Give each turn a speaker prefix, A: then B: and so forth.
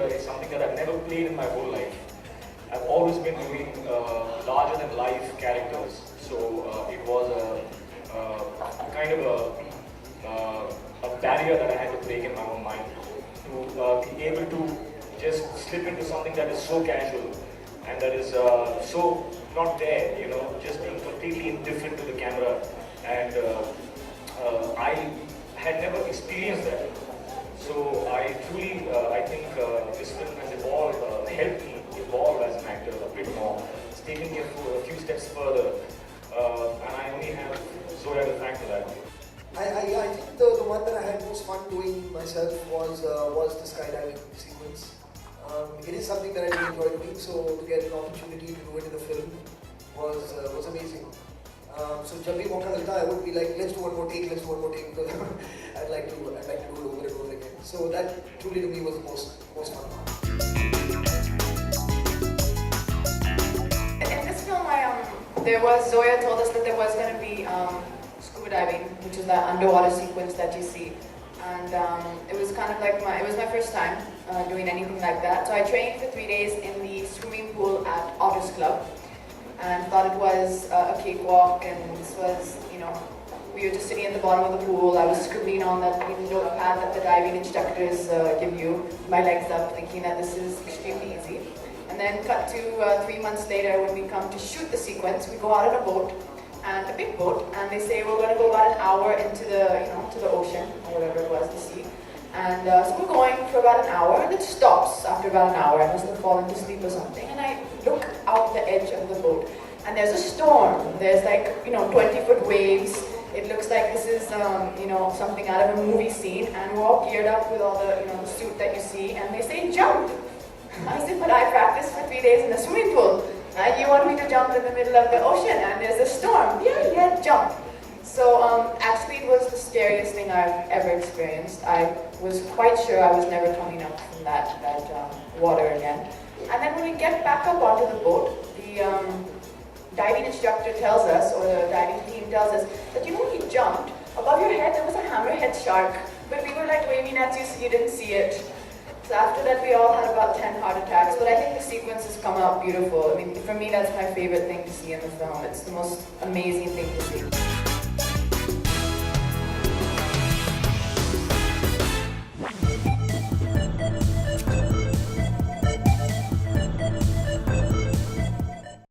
A: is something that I've never played in my whole life. I've always been doing larger than life characters, so it was a kind of a barrier that I had to break in my own mind to be able to just slip into something that is so casual and that is so not there, you know, just being completely indifferent to the camera. And I had never experienced that. So I truly, I think this film has evolved, helped me evolve as an actor a bit more. It's taken me a few steps further, and I only have Zoya to thank for that.
B: I think the one that I had most fun doing myself was the skydiving sequence. It is something that I really enjoy doing, so to get an opportunity to do it in the film was amazing. So जब भी मौका मिलता I would be like, let's do one more take, because I'd like to do it over and over again. So that truly to me was the most fun part.
C: In this film, Zoya told us that there was going to be scuba diving, which is that underwater sequence that you see. And it was kind of like it was my first time doing anything like that. So I trained for 3 days in the swimming pool at Otters Club and thought it was a cakewalk, and this was, you know, we were just sitting at the bottom of the pool. I was scribbling on that notepad that the diving instructors give you, my legs up, thinking that this is extremely easy. And then cut to 3 months later when we come to shoot the sequence, we go out on a boat, and a big boat, and they say we're going to go about an hour into the, to the ocean, or whatever it was, the sea. And so we're going for about an hour, and it stops after about an hour. I must have fallen to sleep or something, and I look out the edge of the boat, and there's a storm. There's like, 20-foot waves. It looks like this is, something out of a movie scene, and we're all geared up with all the, the suit that you see, and they say jump. I said, but I practiced for 3 days in the swimming pool. You want me to jump in the middle of the ocean and there's a storm? Yeah, jump. So actually it was the scariest thing I've ever experienced. I was quite sure I was never coming up from that water again. And then when we get back up onto the boat, the diving instructor tells us, or the diving team tells us, that when you jumped, above your head there was a hammerhead shark. But we were like waving at you so you didn't see it. So after that, we all had about 10 heart attacks, but I think the sequence has come out beautiful. I mean, for me, that's my favorite thing to see in the film. It's the most amazing thing to see.